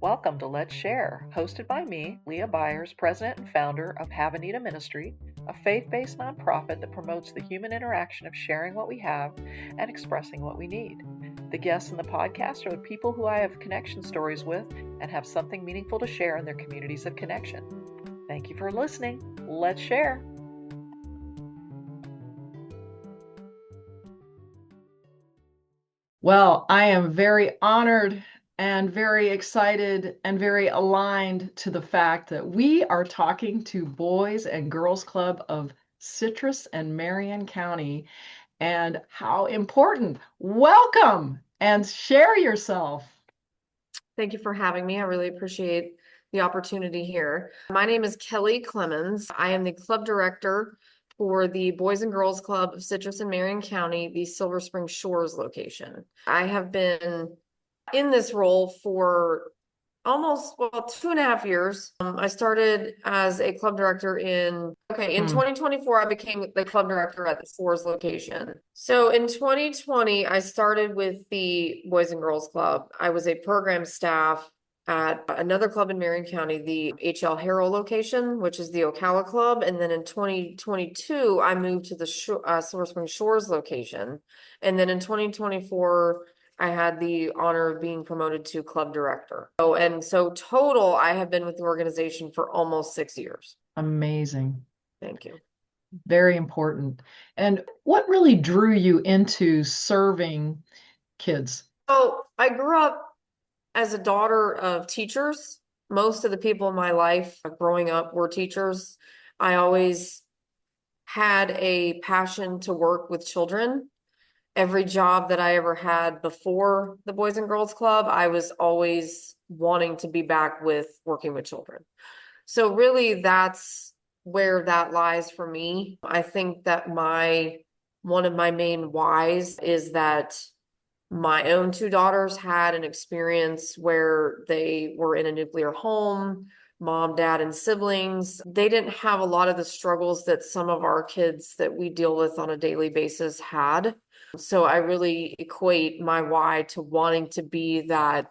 Welcome to Let's Share, hosted by me, Leigh Byers, president and founder of Have Anita Ministry, a faith-based nonprofit that promotes the human interaction of sharing what we have and expressing what we need. The guests in the podcast are the people who I have connection stories with and have something meaningful to share in their communities of connection. Thank you for listening. Let's share. Well, I am very honored and very excited and very aligned to the fact that we are talking to Boys and Girls Club of Citrus and Marion County and how important. Welcome and share yourself. Thank you for having me. I really appreciate the opportunity here. My name is Kelly Clemons. I am the club director for the Boys and Girls Club of Citrus and Marion County, the Silver Spring Shores location. I have been in this role for almost 2.5 years. I started as a club director in 2024. I became the club director at the Shores location. So in 2020, I started with the Boys and Girls Club. I was a program staff at another club in Marion County, the H.L. Harrell location, which is the Ocala Club. And then in 2022, I moved to the Silver Spring Shores location. And then in 2024, I had the honor of being promoted to club director. So total, I have been with the organization for almost 6 years. Amazing. Thank you. Very important. And what really drew you into serving kids? So I grew up as a daughter of teachers. Most of the people in my life growing up were teachers. I always had a passion to work with children. Every job that I ever had before the Boys and Girls Club, I was always wanting to be back with working with children. So really that's where that lies for me. I think that one of my main whys is that my own two daughters had an experience where they were in a nuclear home, mom, dad, and siblings. They didn't have a lot of the struggles that some of our kids that we deal with on a daily basis had. So I really equate my why to wanting to be that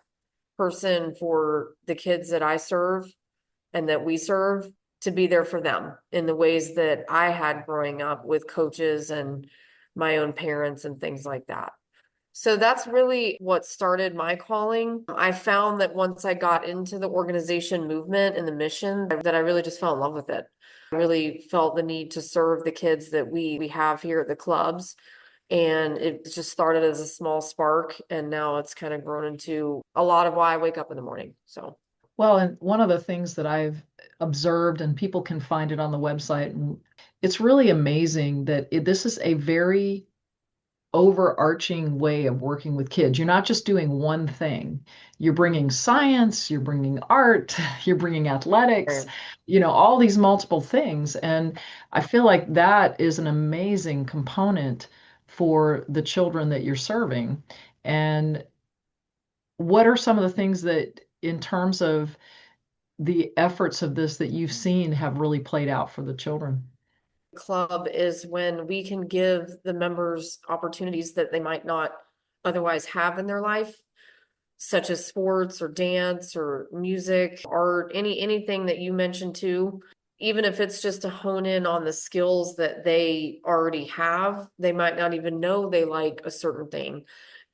person for the kids that I serve and that we serve, to be there for them in the ways that I had growing up with coaches and my own parents and things like that. So that's really what started my calling. I found that once I got into the organization movement and the mission, that I really just fell in love with it. I really felt the need to serve the kids that we have here at the clubs. And it just started as a small spark, and now it's kind of grown into a lot of why I wake up in the morning. So, well, and one of the things that I've observed, and people can find it on the website, and it's really amazing that this is a very overarching way of working with kids. You're not just doing one thing. You're bringing science, you're bringing art, you're bringing athletics, all these multiple things. And I feel like that is an amazing component for the children that you're serving. And what are some of the things that, in terms of the efforts of this, that you've seen have really played out for the children? Club is when we can give the members opportunities that they might not otherwise have in their life, such as sports or dance or music, art, anything that you mentioned too. Even if it's just to hone in on the skills that they already have, they might not even know they like a certain thing.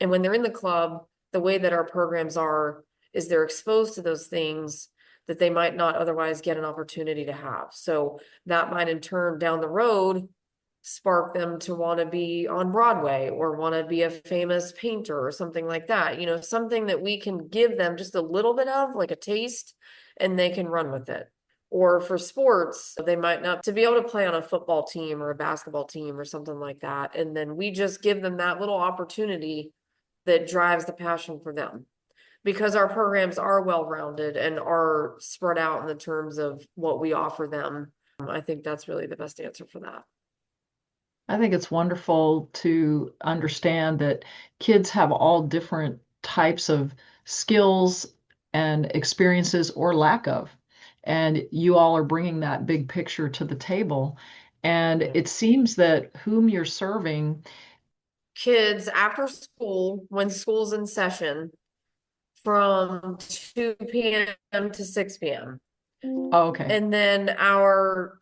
And when they're in the club, the way that our programs are, is they're exposed to those things that they might not otherwise get an opportunity to have. So that might in turn down the road spark them to want to be on Broadway or want to be a famous painter or something like that. Something that we can give them just a little bit of, like a taste, and they can run with it. Or for sports, they might not to be able to play on a football team or a basketball team or something like that. And then we just give them that little opportunity that drives the passion for them. Because our programs are well-rounded and are spread out in the terms of what we offer them. I think that's really the best answer for that. I think it's wonderful to understand that kids have all different types of skills and experiences or lack of. And you all are bringing that big picture to the table. And it seems that whom you're serving, kids after school, when school's in session, from 2 p.m. to 6 p.m. Oh, okay. And then our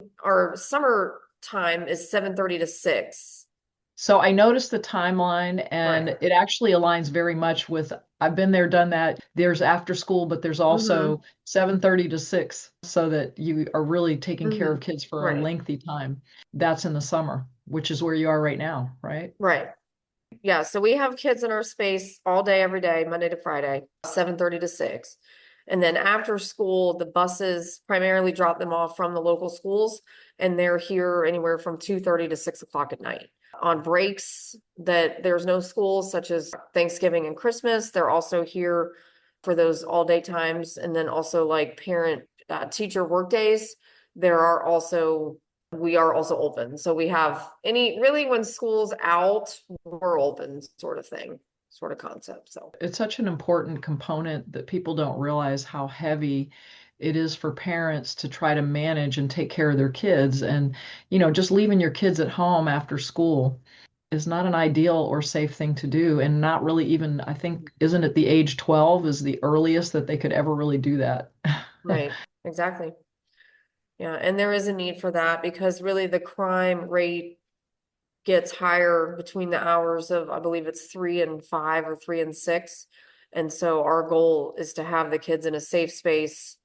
summer time is 7:30 to 6. So I noticed the timeline and Right. it actually aligns very much with I've been there, done that. There's after school, but there's Mm-hmm. also 7:30 to 6 so that you are really taking care Mm-hmm. of kids for a Right. lengthy time. That's in the summer, which is where you are right now, right? Right. Yeah, so we have kids in our space all day, every day, Monday to Friday, 7:30 to 6. And then after school, the buses primarily drop them off from the local schools, and they're here anywhere from 2:30 to 6 o'clock at night. On breaks that there's no schools, such as Thanksgiving and Christmas, they're also here for those all day times. And then also like parent teacher work days, there are also we are also open. So we have any really when school's out, we're open sort of thing, sort of concept. So It's such an important component that people don't realize how heavy it is for parents to try to manage and take care of their kids. And, just leaving your kids at home after school is not an ideal or safe thing to do. And not really even, I think, isn't it the age 12 is the earliest that they could ever really do that? right, exactly. Yeah, and there is a need for that because really the crime rate gets higher between the hours of, I believe it's 3 and 5 or 3 and 6. And so our goal is to have the kids in a safe space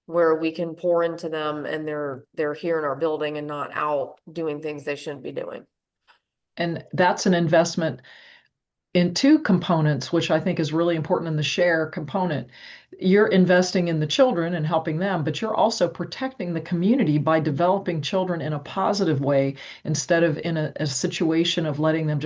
where we can pour into them and they're here in our building and not out doing things they shouldn't be doing. And that's an investment in two components, which I think is really important in the share component. You're investing in the children and helping them, but you're also protecting the community by developing children in a positive way instead of in a situation of letting them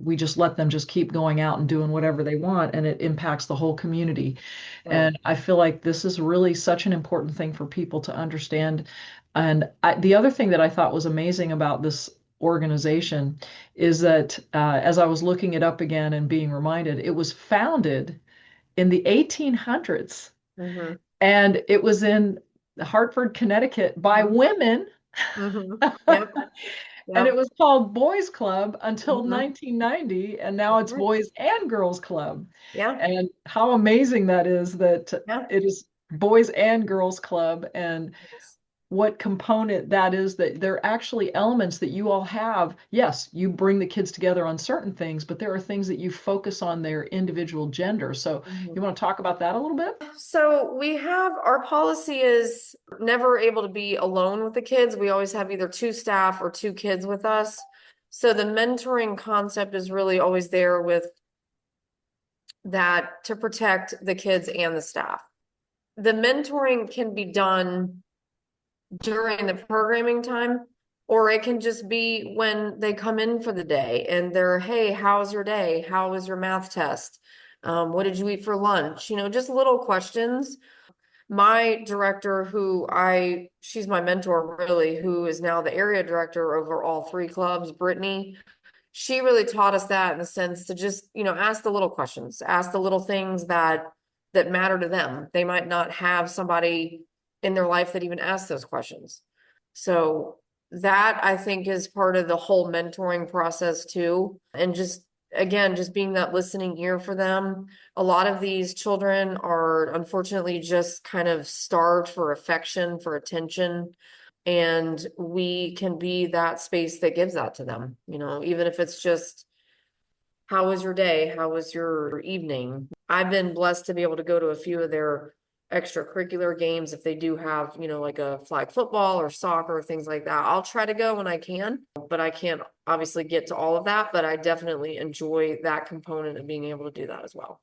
we just let them just keep going out and doing whatever they want, and it impacts the whole community. Right. And I feel like this is really such an important thing for people to understand. And the other thing that I thought was amazing about this organization is that as I was looking it up again and being reminded, it was founded in the 1800s Mm-hmm. and it was in Hartford, Connecticut by women. Mm-hmm. Yep. And it Yep. was called Boys Club until Mm-hmm. 1990, and now it's Right. Boys and Girls Club. Yeah. And how amazing that is that Yeah. it is Boys and Girls Club, and Yes. what component that is, that there are actually elements that you all have. Yes, you bring the kids together on certain things, but there are things that you focus on their individual gender. So Mhm. you want to talk about that a little bit? So we have our policy is never able to be alone with the kids. We always have either two staff or two kids with us. So the mentoring concept is really always there with that to protect the kids and the staff. The mentoring can be done during the programming time, or it can just be when they come in for the day and they're, hey, how's your day? How was your math test? What did you eat for lunch? Just little questions. My director, she's my mentor really, who is now the area director over all three clubs, Brittany, she really taught us that in the sense to just, ask the little questions, ask the little things that matter to them. They might not have somebody in their life that even asks those questions. So that I think is part of the whole mentoring process too. And just again, just being that listening ear for them. A lot of these children are unfortunately just kind of starved for affection, for attention. And we can be that space that gives that to them, even if it's just, how was your day? How was your evening? I've been blessed to be able to go to a few of their extracurricular games if they do have, like a flag football or soccer or things like that. I'll try to go when I can, but I can't obviously get to all of that, but I definitely enjoy that component of being able to do that as well.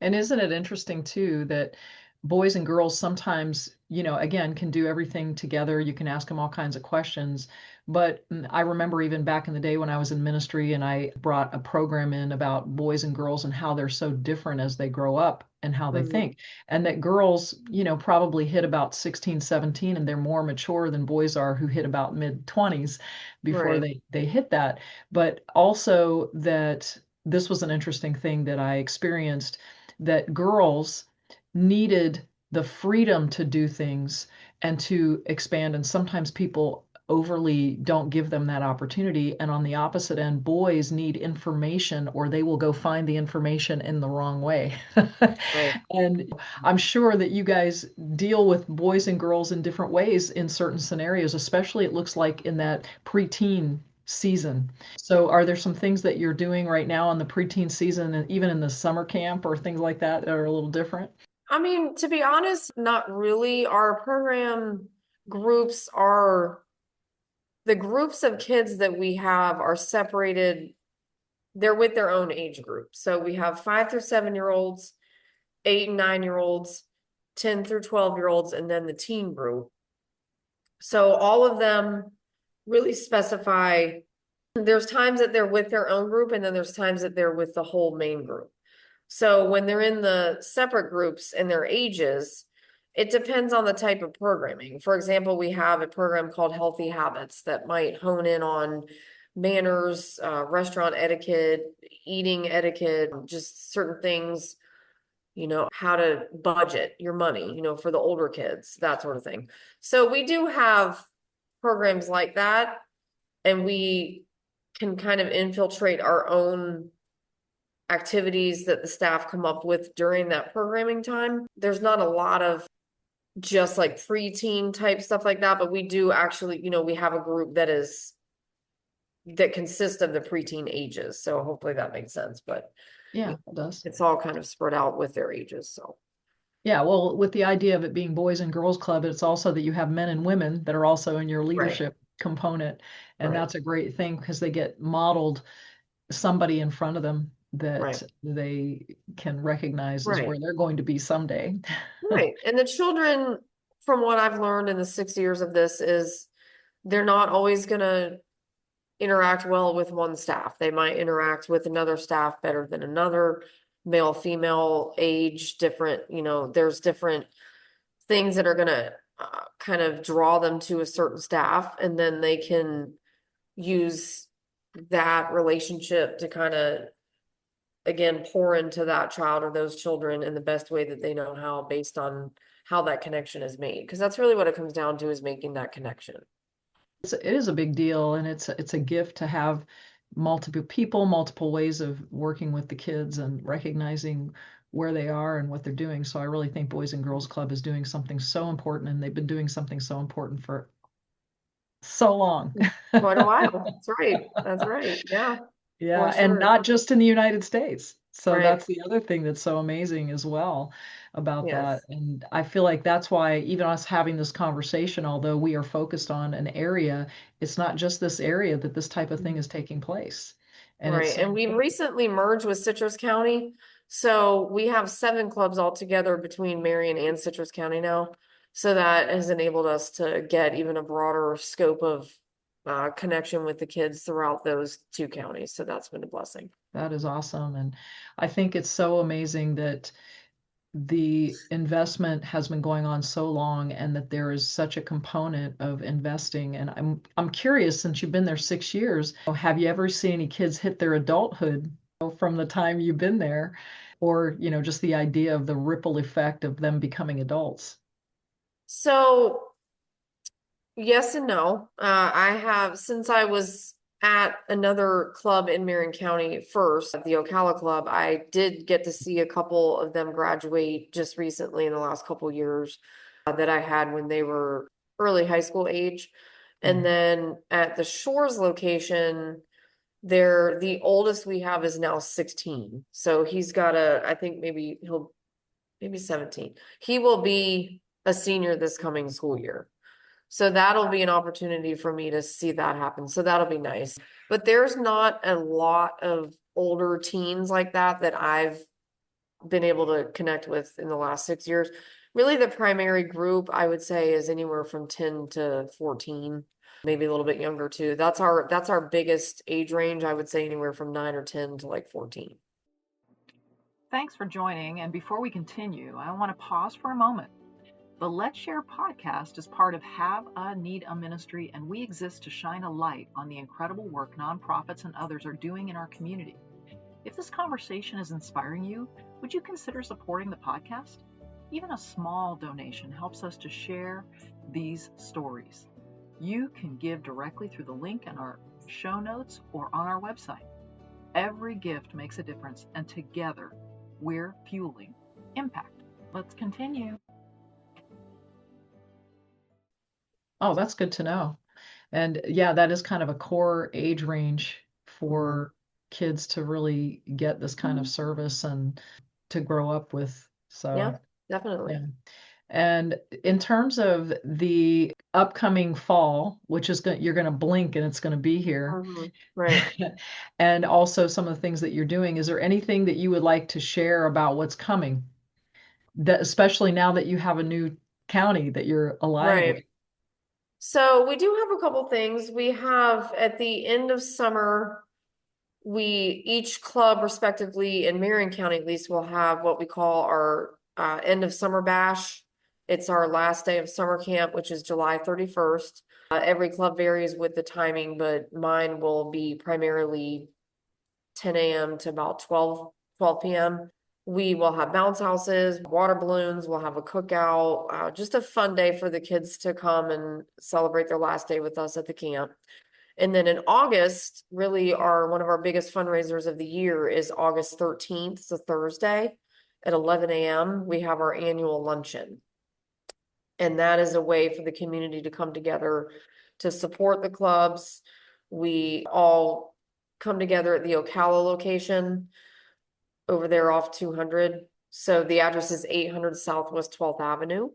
And isn't it interesting too that boys and girls sometimes, again, can do everything together. You can ask them all kinds of questions. But I remember even back in the day when I was in ministry and I brought a program in about boys and girls and how they're so different as they grow up and how they Mhm. think. And that girls, probably hit about 16, 17, and they're more mature than boys are who hit about mid 20s before Right. they hit that. But also that this was an interesting thing that I experienced, that girls needed the freedom to do things and to expand. And sometimes people overly don't give them that opportunity. And on the opposite end, boys need information or they will go find the information in the wrong way. Right. And I'm sure that you guys deal with boys and girls in different ways in certain scenarios, especially it looks like in that preteen season. So are there some things that you're doing right now in the preteen season and even in the summer camp or things like that that are a little different? I mean, to be honest, not really. Our program groups are the groups of kids that we have are separated. They're with their own age group. So we have 5 through 7 year olds, 8 and 9 year olds, 10 through 12 year olds, and then the teen group. So all of them really specify there's times that they're with their own group, and then there's times that they're with the whole main group. So when they're in the separate groups and their ages, it depends on the type of programming. For example, we have a program called Healthy Habits that might hone in on manners, restaurant etiquette, eating etiquette, just certain things, how to budget your money, for the older kids, that sort of thing. So we do have programs like that, and we can kind of infiltrate our own activities that the staff come up with during that programming time. There's not a lot of just like preteen type stuff like that, but we do actually, we have a group that consists of the preteen ages. So hopefully that makes sense, but Yeah, it does. it's all kind of spread out with their ages. So Yeah, well, with the idea of it being boys and girls club, it's also that you have men and women that are also in your leadership component. And Right. that's a great thing because they get modeled somebody in front of them that Right. they can recognize as Right. where they're going to be someday. Right. And the children, from what I've learned in the 6 years of this, is they're not always going to interact well with one staff. They might interact with another staff better than another, male, female, age, different, there's different things that are going to kind of draw them to a certain staff, and then they can use that relationship to kind of, again, pour into that child or those children in the best way that they know how, based on how that connection is made. Because that's really what it comes down to, is making that connection. It is a big deal, and it's a gift to have multiple people, multiple ways of working with the kids and recognizing where they are and what they're doing. So I really think Boys and Girls Club is doing something so important, and they've been doing something so important for so long. Quite a while. That's right. That's right. Yeah. Yeah, For and sure. not just in the United States. So Right. that's the other thing that's so amazing as well about that. Yes. And I feel like that's why even us having this conversation, although we are focused on an area, it's not just this area that this type of thing is taking place. And it's Right. so And we recently merged with Citrus County. So we have 7 clubs altogether between Marion and Citrus County now. So that has enabled us to get even a broader scope of connection with the kids throughout those 2 counties. So that's been a blessing. that is awesome. And I think it's so amazing that the investment has been going on so long and that there is such a component of investing. And I'm curious, since you've been there 6 years, have you ever seen any kids hit their adulthood from the time you've been there? Or, just the idea of the ripple effect of them becoming adults? So yes and no. I have, since I was at another club in Marion County first, the Ocala Club, I did get to see a couple of them graduate just recently in the last couple years that I had when they were early high school age. And then at the Shores location, the oldest we have is now 16. So he's got I think maybe 17. He will be a senior this coming school year. So that'll be an opportunity for me to see that happen. So that'll be nice. But there's not a lot of older teens like that I've been able to connect with in the last 6 years. Really, the primary group I would say is anywhere from 10 to 14, maybe a little bit younger too. That's our biggest age range. I would say anywhere from 9 or 10 to like 14. Thanks for joining. And before we continue, I want to pause for a moment. The Let's Share podcast is part of Have a Need a Ministry, and we exist to shine a light on the incredible work nonprofits and others are doing in our community. If this conversation is inspiring you, would you consider supporting the podcast? Even a small donation helps us to share these stories. You can give directly through the link in our show notes or on our website. Every gift makes a difference, and together we're fueling impact. Let's continue. Oh, that's good to know. And yeah, that is kind of a core age range for kids to really get this kind of service and to grow up with. Yeah, So, definitely. yeah. And in terms of the upcoming fall, which is going, you're going to blink and it's going to be here. Right. And also some of the things that you're doing, is there anything that you would like to share about what's coming? That especially now that you have a new county that you're aligned with. Right. So we do have a couple things. We have at the end of summer, each club respectively in Marion County at least will have what we call our end of summer bash. It's our last day of summer camp, which is July 31st. Every club varies with the timing, but mine will be primarily 10 a.m. to about 12 p.m. We will have bounce houses, water balloons, we'll have a cookout, just a fun day for the kids to come and celebrate their last day with us at the camp. And then in August, really one of our biggest fundraisers of the year is August 13th. It's a Thursday at 11 a.m. We have our annual luncheon. And that is a way for the community to come together to support the clubs. We all come together at the Ocala location over there off 200. So the address is 800 Southwest 12th Avenue.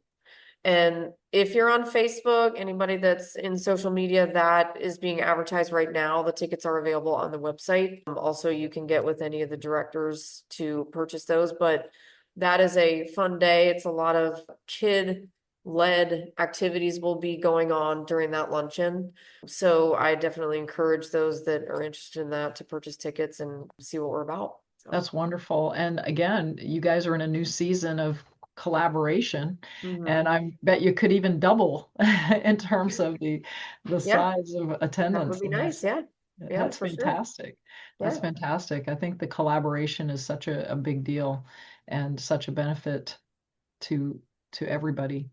And if you're on Facebook, anybody that's in social media, that is being advertised right now. The tickets are available on the website. Also, you can get with any of the directors to purchase those. But that is a fun day. It's a lot of kid-led activities will be going on during that luncheon. So I definitely encourage those that are interested in that to purchase tickets and see what we're about. So. That's wonderful. And again, you guys are in a new season of collaboration, and I bet you could even double in terms of the Yeah, size of that would attendance. be And nice. Yeah. Yeah, that's for sure. fantastic. That's Yeah. fantastic. I think the collaboration is such a big deal and such a benefit to everybody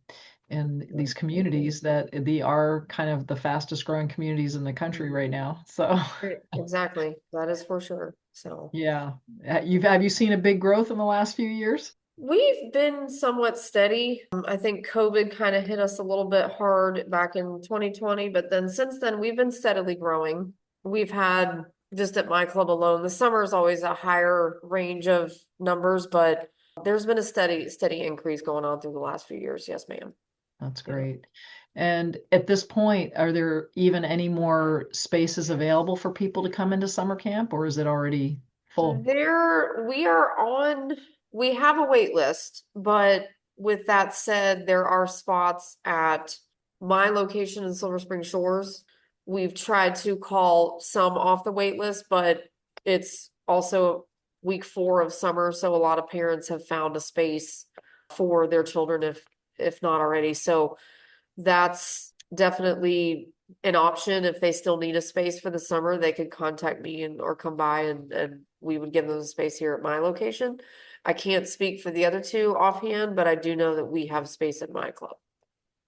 in these communities, that they are kind of the fastest growing communities in the country right now. So Right, exactly. That is for sure. So yeah. Have you seen a big growth in the last few years? we've been somewhat steady. I think COVID kind of hit us a little bit hard back in 2020, but then since then we've been steadily growing. We've had just at my club alone, the summer is always a higher range of numbers, but there's been a steady increase going on through the last few years. Yes, ma'am. That's Yeah. great. And at this point, are there even any more spaces available for people to come into summer camp, or is it already full? We have a wait list, but with that said, there are spots at my location in Silver Spring Shores. We've tried to call some off the wait list, but it's also week 4 of summer, so a lot of parents have found a space for their children if not already. So that's definitely an option. If they still need a space for the summer, they could contact me or come by and we would give them a space here at my location. I can't speak for the other two offhand, but I do know that we have space at my club.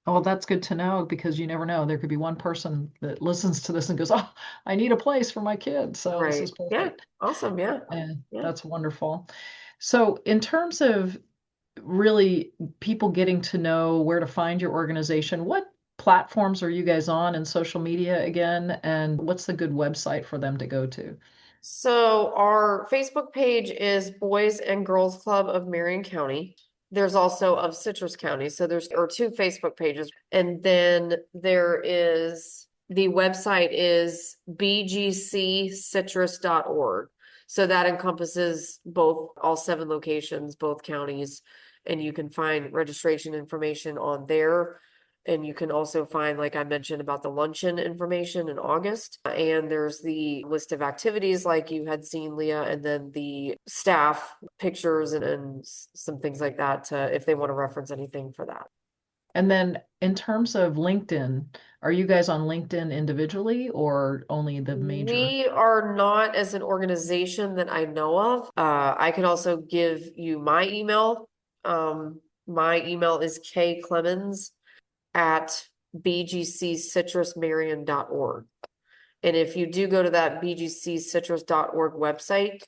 Oh, that's good to know, because you never know. There could be one person that listens to this and goes, "Oh, I need a place for my kid." So this Right. is Yeah. perfect. Awesome. Yeah. And Yeah. that's wonderful. So in terms of really people getting to know where to find your organization, what platforms are you guys on in social media again? And what's the good website for them to go to? So our Facebook page is Boys and Girls Club of Marion County. There's also of Citrus County. So there's or two Facebook pages. And then there is the website is bgccitrus.org. So that encompasses both all 7 locations, both counties, and you can find registration information on there. And you can also find, like I mentioned, about the luncheon information in August. And there's the list of activities like you had seen, Leah, and then the staff pictures and some things like that to, if they want to reference anything for that. And then in terms of LinkedIn, are you guys on LinkedIn individually or only the major? We are not as an organization that I know of. I can also give you my email. My email is kclemons at bgccitrusmarion.org. And if you do go to that bgccitrus.org website,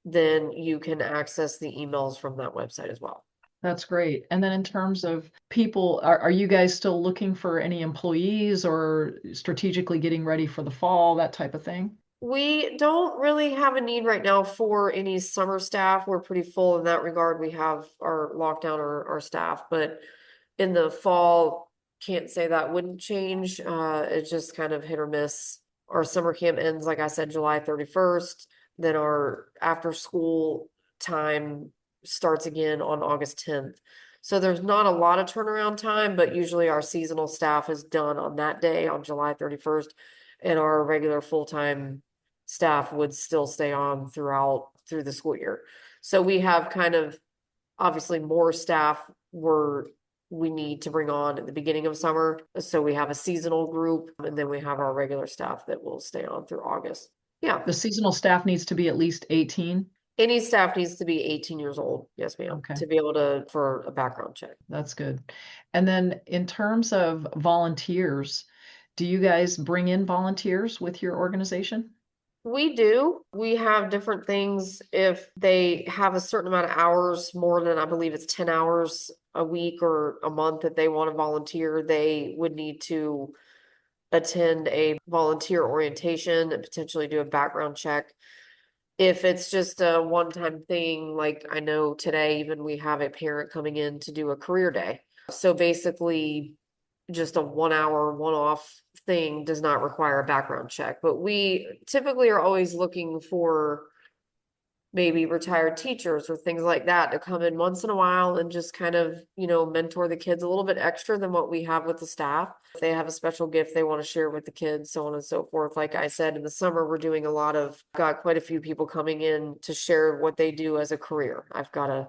then you can access the emails from that website as well. That's great. And then in terms of people, are you guys still looking for any employees or strategically getting ready for the fall, that type of thing? We don't really have a need right now for any summer staff. We're pretty full in that regard. We have our lockdown, our staff, but in the fall, can't say that wouldn't change. It's just kind of hit or miss. Our summer camp ends, like I said, July 31st. Then our after school time starts again on August 10th. So there's not a lot of turnaround time, but usually our seasonal staff is done on that day on July 31st. And our regular full-time staff would still stay on through the school year. So we have kind of obviously more staff we need to bring on at the beginning of summer. So we have a seasonal group and then we have our regular staff that will stay on through August. Yeah. The seasonal staff needs to be at least 18. Any staff needs to be 18 years old. Yes, ma'am. Okay. To be able for a background check. That's good. And then in terms of volunteers, do you guys bring in volunteers with your organization? We do. We have different things. If they have a certain amount of hours, more than I believe it's 10 hours a week or a month that they want to volunteer, they would need to attend a volunteer orientation and potentially do a background check. If it's just a one-time thing, like I know today, even we have a parent coming in to do a career day. So basically, just a 1 hour, one-off thing does not require a background check. But we typically are always looking for maybe retired teachers or things like that to come in once in a while and just kind of, mentor the kids a little bit extra than what we have with the staff. If they have a special gift they want to share with the kids, so on and so forth. Like I said, in the summer, we're doing got quite a few people coming in to share what they do as a career. I've got a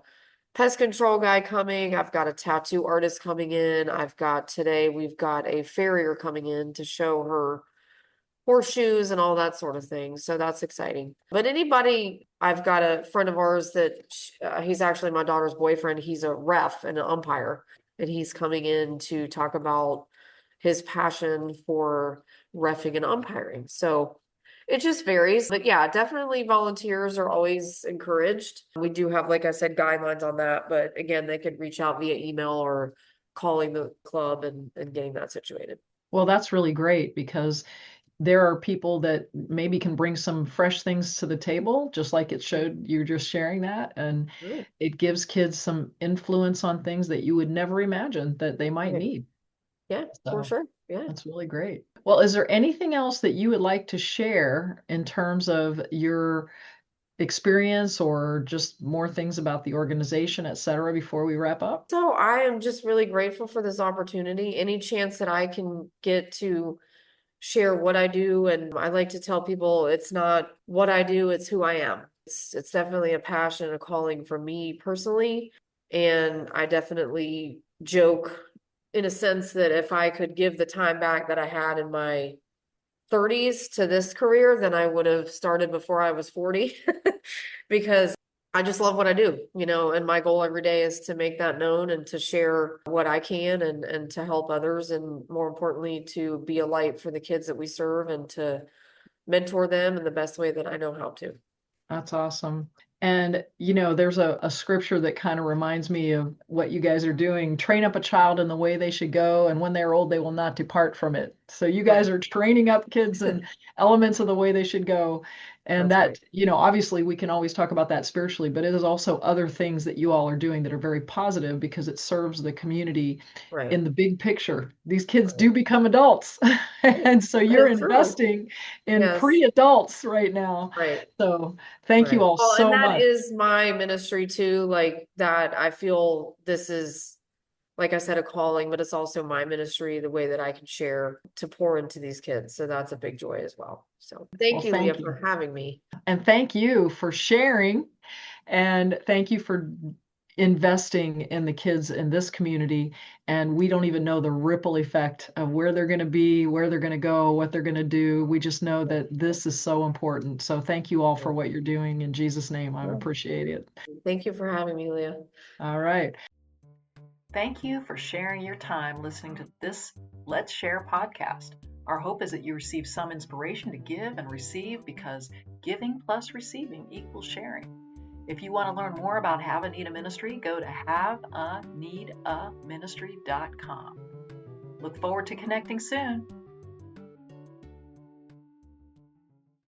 pest control guy coming. I've got a tattoo artist coming in. We've got a farrier coming in to show her horseshoes and all that sort of thing. So that's exciting. But I've got a friend of ours that he's actually my daughter's boyfriend. He's a ref and an umpire, and he's coming in to talk about his passion for reffing and umpiring. So it just varies. But yeah, definitely volunteers are always encouraged. We do have, like I said, guidelines on that. But again, they could reach out via email or calling the club and getting that situated. Well, that's really great because there are people that maybe can bring some fresh things to the table, just like it showed you're just sharing that. And it gives kids some influence on things that you would never imagine that they might need. Yeah, for sure. Yeah. That's really great. Well, is there anything else that you would like to share in terms of your experience or just more things about the organization, et cetera, before we wrap up? So I am just really grateful for this opportunity. Any chance that I can get to share what I do. And I like to tell people it's not what I do, it's who I am. It's definitely a passion, a calling for me personally. And I definitely joke in a sense that if I could give the time back that I had in my 30s to this career, then I would have started before I was 40 because I just love what I do, and my goal every day is to make that known and to share what I can and to help others. And more importantly, to be a light for the kids that we serve and to mentor them in the best way that I know how to. That's awesome. And, there's a scripture that kind of reminds me of what you guys are doing. Train up a child in the way they should go, and when they're old, they will not depart from it. So you guys are training up kids in elements of the way they should go. And That's that, obviously we can always talk about that spiritually, but it is also other things that you all are doing that are very positive because it serves the community in the big picture. These kids do become adults. And so you're investing in pre-adults right now. Right. So thank you all so much. And that is my ministry too, like that. I feel this is, like I said, a calling, but it's also my ministry, the way that I can share to pour into these kids. So that's a big joy as well. So thank you, Leah, for having me. And thank you for sharing. And thank you for investing in the kids in this community. And we don't even know the ripple effect of where they're going to be, where they're going to go, what they're going to do. We just know that this is so important. So thank you all for what you're doing. In Jesus' name, I appreciate it. Thank you for having me, Leah. All right. Thank you for sharing your time listening to this Let's Share podcast. Our hope is that you receive some inspiration to give and receive, because giving plus receiving equals sharing. If you want to learn more about Have a Need a Ministry, go to haveaneedaministry.com. Look forward to connecting soon.